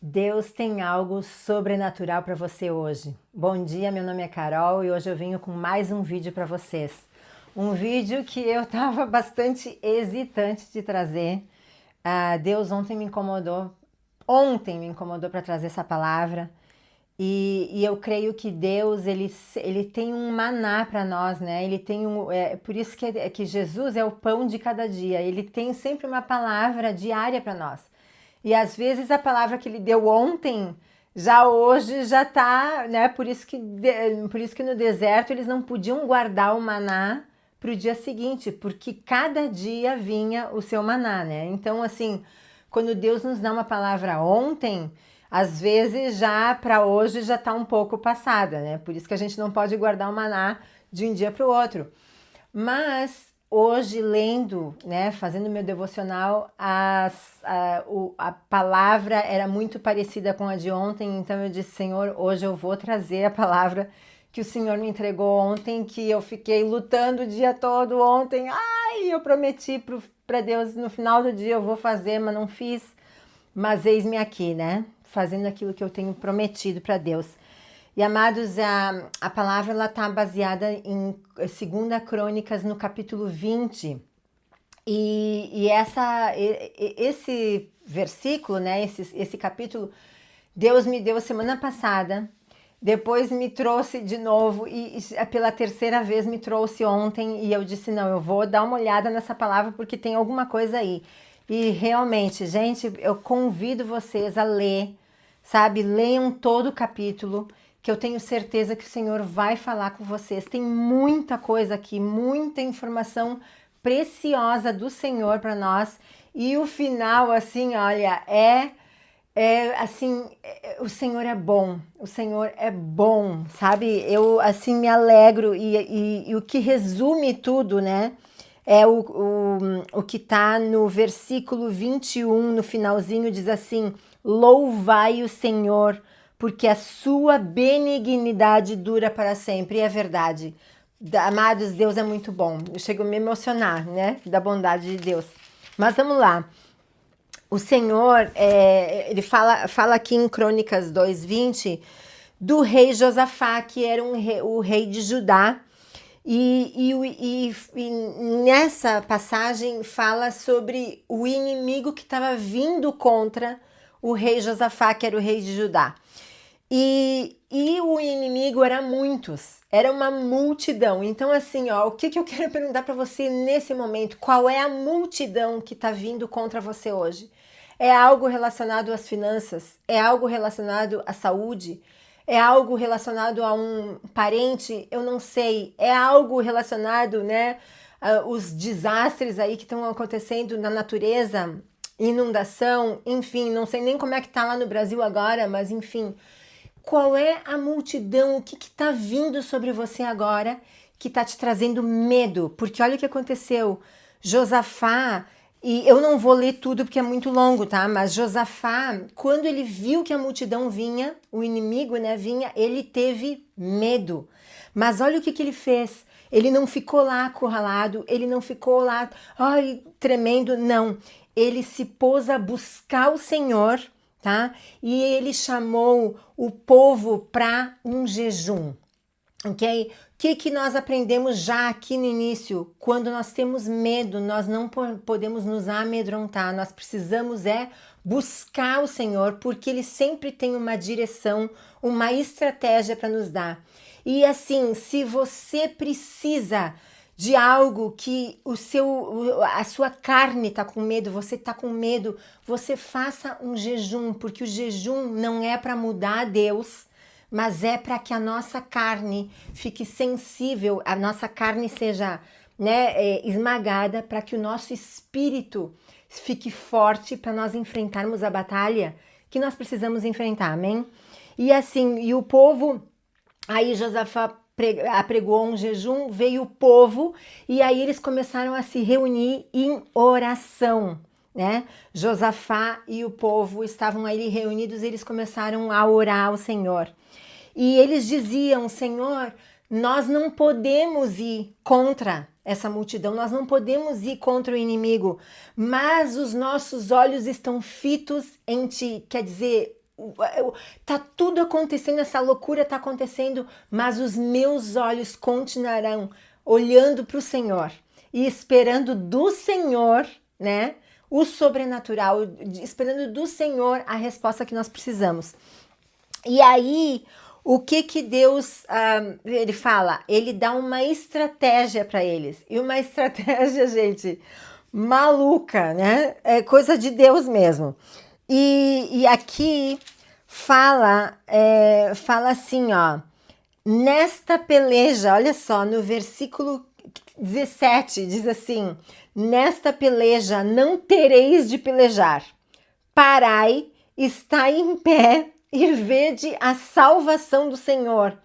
Deus tem algo sobrenatural para você hoje. Bom dia, meu nome é Carol e hoje eu venho com mais um vídeo para vocês. Um vídeo que eu estava bastante hesitante de trazer. Deus ontem me incomodou para trazer essa palavra. E eu creio que Deus, ele tem um maná para nós, né? Ele tem por isso que Jesus é o pão de cada dia. Ele tem sempre uma palavra diária para nós. E às vezes a palavra que ele deu ontem, já hoje já tá, né? Por isso que no deserto eles não podiam guardar o maná para o dia seguinte, porque cada dia vinha o seu maná, né? Então, assim, quando Deus nos dá uma palavra ontem, às vezes já para hoje já está um pouco passada, né? Por isso que a gente não pode guardar o maná de um dia para o outro. Mas hoje, lendo, né, fazendo meu devocional, a palavra era muito parecida com a de ontem, então eu disse, Senhor, hoje eu vou trazer a palavra que o Senhor me entregou ontem, que eu fiquei lutando o dia todo ontem. Ai, eu prometi para Deus, no final do dia eu vou fazer, mas não fiz. Mas eis-me aqui, né? Fazendo aquilo que eu tenho prometido para Deus. E amados, a palavra ela está baseada em 2 Crônicas no capítulo 20. Esse versículo, né? Esse capítulo, Deus me deu semana passada. Depois me trouxe de novo e pela terceira vez me trouxe ontem e eu disse, não, eu vou dar uma olhada nessa palavra porque tem alguma coisa aí. E realmente, gente, eu convido vocês a ler, sabe? Leiam todo o capítulo, que eu tenho certeza que o Senhor vai falar com vocês. Tem muita coisa aqui, muita informação preciosa do Senhor para nós. E o final, assim, olha, o Senhor é bom, o Senhor é bom, sabe? Eu, assim, me alegro e o que resume tudo, né? É o que tá no versículo 21, no finalzinho, diz assim, louvai o Senhor, porque a sua benignidade dura para sempre, e é verdade. Amados, Deus é muito bom, eu chego a me emocionar, né, da bondade de Deus. Mas vamos lá. O Senhor, ele fala aqui em Crônicas 2:20 do rei Josafá, que era o rei de Judá. E nessa passagem fala sobre o inimigo que estava vindo contra o rei Josafá, que era o rei de Judá. E o inimigo era muitos, era uma multidão. Então, assim, ó, o que eu quero perguntar para você nesse momento? Qual é a multidão que está vindo contra você hoje? É algo relacionado às finanças? É algo relacionado à saúde? É algo relacionado a um parente? Eu não sei. É algo relacionado, né, os desastres aí que estão acontecendo na natureza, inundação, enfim, não sei nem como é que tá lá no Brasil agora, mas enfim. Qual é a multidão? O que está vindo sobre você agora que está te trazendo medo? Porque olha o que aconteceu. Josafá, e eu não vou ler tudo porque é muito longo, tá? Mas Josafá, quando ele viu que a multidão vinha, o inimigo, né, vinha, ele teve medo. Mas olha o que ele fez. Ele não ficou lá acurralado, ele não ficou lá, ai, tremendo, não. Ele se pôs a buscar o Senhor, tá? E ele chamou o povo para um jejum, ok? O que nós aprendemos já aqui no início? Quando nós temos medo, nós não podemos nos amedrontar, nós precisamos buscar o Senhor, porque Ele sempre tem uma direção, uma estratégia para nos dar. E assim, se você precisa de algo que a sua carne está com medo, você está com medo, você faça um jejum, porque o jejum não é para mudar a Deus, mas é para que a nossa carne fique sensível, a nossa carne seja, né, esmagada, para que o nosso espírito fique forte para nós enfrentarmos a batalha que nós precisamos enfrentar, amém? E assim, e o povo, aí Josafá apregou um jejum, veio o povo e aí eles começaram a se reunir em oração, né? Josafá e o povo estavam ali reunidos e eles começaram a orar ao Senhor. E eles diziam, Senhor, nós não podemos ir contra essa multidão, nós não podemos ir contra o inimigo, mas os nossos olhos estão fitos em Ti. Quer dizer, tá tudo acontecendo, essa loucura tá acontecendo, mas os meus olhos continuarão olhando para o Senhor e esperando do Senhor, né? O sobrenatural, esperando do Senhor a resposta que nós precisamos. E aí, o que Deus, ele fala? Ele dá uma estratégia para eles. E uma estratégia, gente, maluca, né? É coisa de Deus mesmo. E aqui fala assim, ó. Nesta peleja, olha só, no versículo 17, diz assim: nesta peleja não tereis de pelejar. Parai, estai em pé e vede a salvação do Senhor.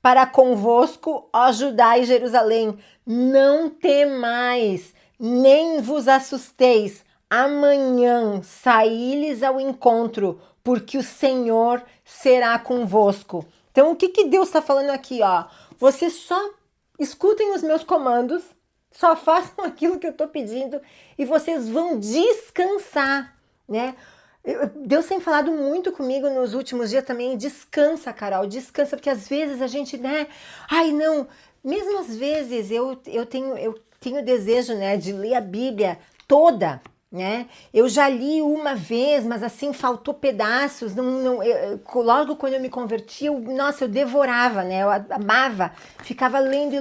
Para convosco, ó Judá e Jerusalém, não temais, nem vos assusteis. Amanhã saí-lhes ao encontro, porque o Senhor será convosco. Então, o que Deus está falando aqui, ó? Vocês só escutem os meus comandos, só façam aquilo que eu estou pedindo e vocês vão descansar, né? Deus tem falado muito comigo nos últimos dias também. Descansa, Carol, descansa, porque às vezes a gente, né? Ai, não. Mesmo às vezes eu tenho desejo, né, de ler a Bíblia toda, né? Eu já li uma vez, mas assim faltou pedaços. Logo quando eu me converti, nossa, eu devorava, né? Eu amava, ficava lendo,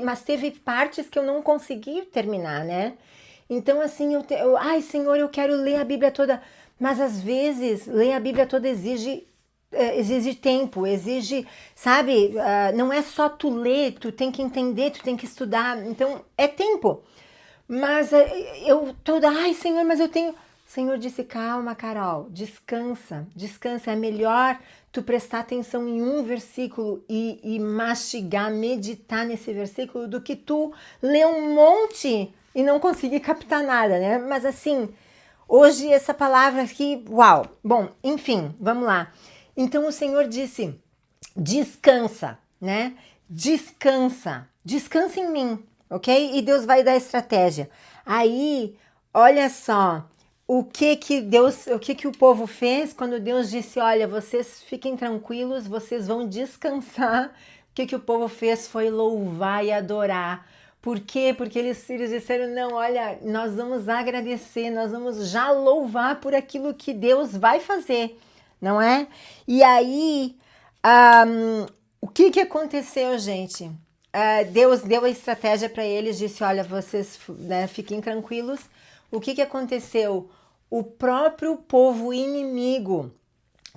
mas teve partes que eu não consegui terminar, né? Então, assim, ai, Senhor, eu quero ler a Bíblia toda, mas às vezes ler a Bíblia toda exige tempo, exige, sabe, não é só tu ler, tu tem que entender, tu tem que estudar, então é tempo. Mas ai, Senhor, mas eu tenho. O Senhor disse: calma, Carol, descansa, descansa. É melhor tu prestar atenção em um versículo e mastigar, meditar nesse versículo do que tu ler um monte e não conseguir captar nada, né? Mas assim, hoje essa palavra aqui, uau! Bom, enfim, vamos lá. Então o Senhor disse: descansa, né? Descansa, descansa em mim, ok? E Deus vai dar estratégia. Aí, olha só, o que o povo fez quando Deus disse: olha, vocês fiquem tranquilos, vocês vão descansar. O que o povo fez foi louvar e adorar. Por quê? Porque eles disseram: não, olha, nós vamos agradecer, nós vamos já louvar por aquilo que Deus vai fazer, não é? E aí, o que aconteceu, gente? Deus deu a estratégia para eles, disse: olha, vocês, né, fiquem tranquilos. O que aconteceu? O próprio povo inimigo,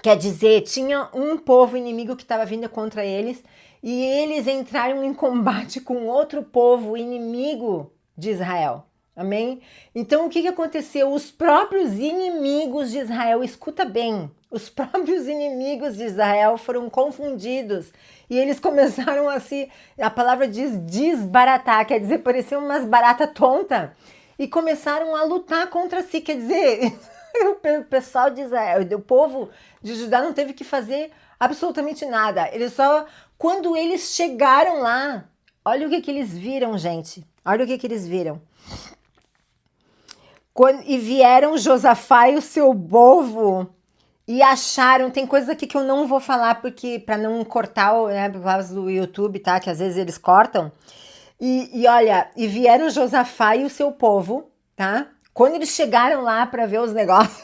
quer dizer, tinha um povo inimigo que estava vindo contra eles, e eles entraram em combate com outro povo inimigo de Israel. Amém? Então, o que aconteceu? Os próprios inimigos de Israel, escuta bem, os próprios inimigos de Israel foram confundidos e eles começaram a palavra diz desbaratar, quer dizer, pareciam umas baratas tontas, e começaram a lutar contra si, quer dizer, o pessoal de Israel, o povo de Judá não teve que fazer absolutamente nada, eles só, quando eles chegaram lá, olha o que eles viram, gente, olha o que eles viram. E vieram Josafá e o seu povo e acharam, tem coisas aqui que eu não vou falar porque para não cortar, né, por causa do YouTube, tá? Que às vezes eles cortam. E olha, e vieram Josafá e o seu povo, tá? Quando eles chegaram lá para ver os negócios,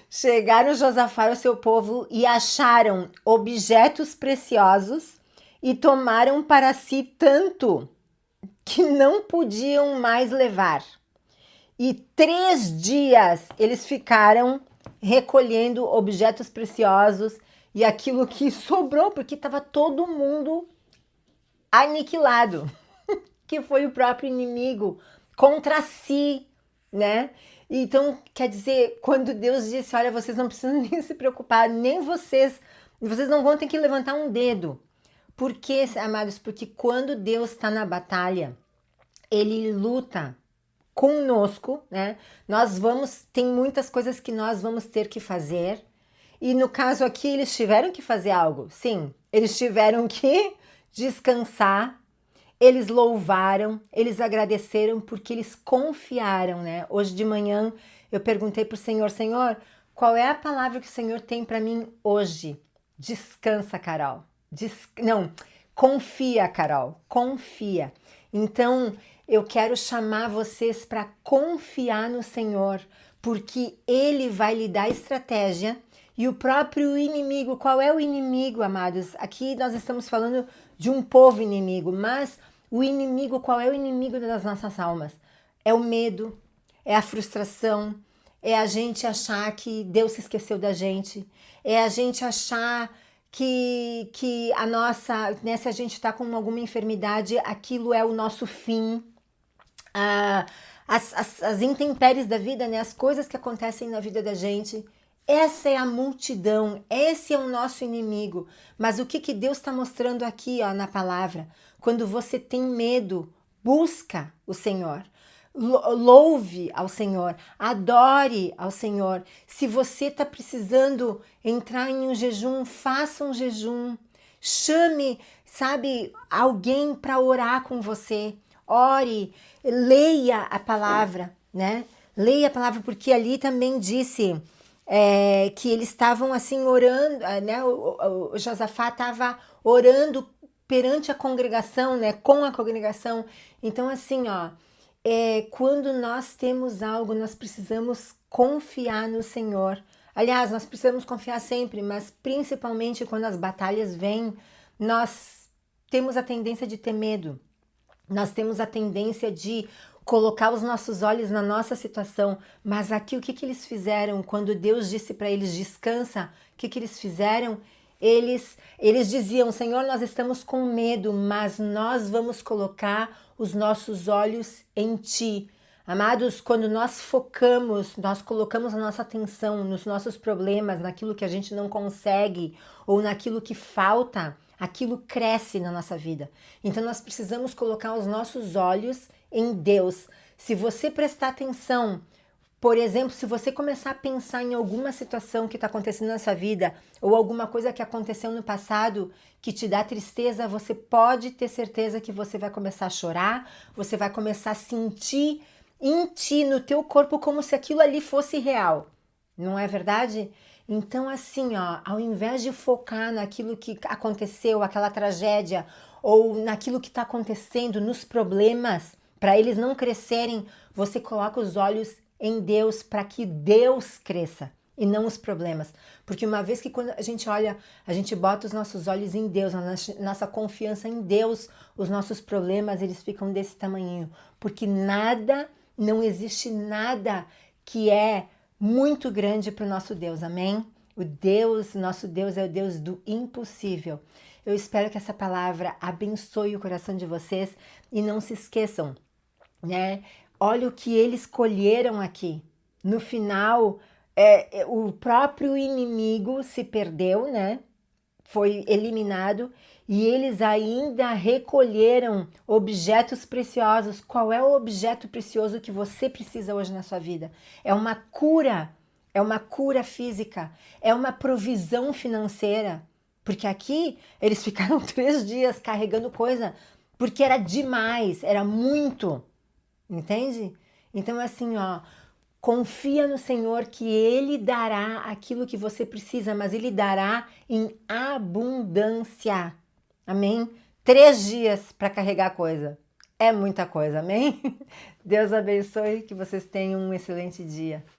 chegaram Josafá e o seu povo e acharam objetos preciosos e tomaram para si tanto que não podiam mais levar. E 3 dias eles ficaram recolhendo objetos preciosos e aquilo que sobrou, porque estava todo mundo aniquilado, que foi o próprio inimigo contra si, né? Então, quer dizer, quando Deus disse: olha, vocês não precisam nem se preocupar, nem vocês não vão ter que levantar um dedo. Por quê, amados? Porque quando Deus está na batalha, Ele luta conosco, né? Tem muitas coisas que nós vamos ter que fazer. E no caso aqui, eles tiveram que fazer algo. Sim, eles tiveram que descansar, eles louvaram, eles agradeceram porque eles confiaram, né? Hoje de manhã eu perguntei para o Senhor: Senhor, Qual é a palavra que o Senhor tem para mim hoje? Descansa, Carol. Não, confia, Carol. Confia. Então, eu quero chamar vocês para confiar no Senhor, porque Ele vai lhe dar estratégia. E o próprio inimigo, qual é o inimigo, amados? Aqui nós estamos falando de um povo inimigo, mas o inimigo, qual é o inimigo das nossas almas? É o medo, é a frustração, é a gente achar que Deus se esqueceu da gente, é a gente achar que a nossa, né, se a gente está com alguma enfermidade, aquilo é o nosso fim. As intempéries da vida, né, as coisas que acontecem na vida da gente, essa é a multidão, esse é o nosso inimigo. Mas o que Deus está mostrando aqui, ó, na palavra? Quando você tem medo, busca o Senhor. Louve ao Senhor, adore ao Senhor. Se você está precisando entrar em um jejum, faça um jejum. Chame, sabe, alguém para orar com você. Ore, leia a palavra, né? Leia a palavra, porque ali também disse que eles estavam assim orando, né? O Josafá estava orando perante a congregação, né? Com a congregação. Então, assim, ó, quando nós temos algo, nós precisamos confiar no Senhor. Aliás, nós precisamos confiar sempre, mas principalmente quando as batalhas vêm, nós temos a tendência de ter medo. Nós temos a tendência de colocar os nossos olhos na nossa situação, mas aqui o que eles fizeram quando Deus disse para eles descansa? O que eles fizeram? Eles diziam, Senhor, nós estamos com medo, mas nós vamos colocar os nossos olhos em Ti. Amados, quando nós focamos, nós colocamos a nossa atenção nos nossos problemas, naquilo que a gente não consegue ou naquilo que falta, aquilo cresce na nossa vida. Então nós precisamos colocar os nossos olhos em Deus. Se você prestar atenção, por exemplo, se você começar a pensar em alguma situação que está acontecendo na sua vida ou alguma coisa que aconteceu no passado que te dá tristeza, você pode ter certeza que você vai começar a chorar, você vai começar a sentir em ti, no teu corpo, como se aquilo ali fosse real. Não é verdade? Então, assim, ó, ao invés de focar naquilo que aconteceu, aquela tragédia, ou naquilo que está acontecendo, nos problemas, para eles não crescerem, você coloca os olhos em Deus para que Deus cresça e não os problemas. Porque uma vez que quando a gente olha, a gente bota os nossos olhos em Deus, a nossa confiança em Deus, os nossos problemas, eles ficam desse tamanhinho. Porque nada, não existe nada que é muito grande para o nosso Deus, amém? Nosso Deus é o Deus do impossível. Eu espero que essa palavra abençoe o coração de vocês e não se esqueçam, né? Olha o que eles colheram aqui. No final, o próprio inimigo se perdeu, né? Foi eliminado e eles ainda recolheram objetos preciosos. Qual é o objeto precioso que você precisa hoje na sua vida? É uma cura física, é uma provisão financeira. Porque aqui eles ficaram 3 dias carregando coisa, porque era demais, era muito. Entende? Então, assim, ó, confia no Senhor que Ele dará aquilo que você precisa, mas Ele dará em abundância. Amém? 3 dias para carregar coisa. É muita coisa, amém? Deus abençoe, que vocês tenham um excelente dia.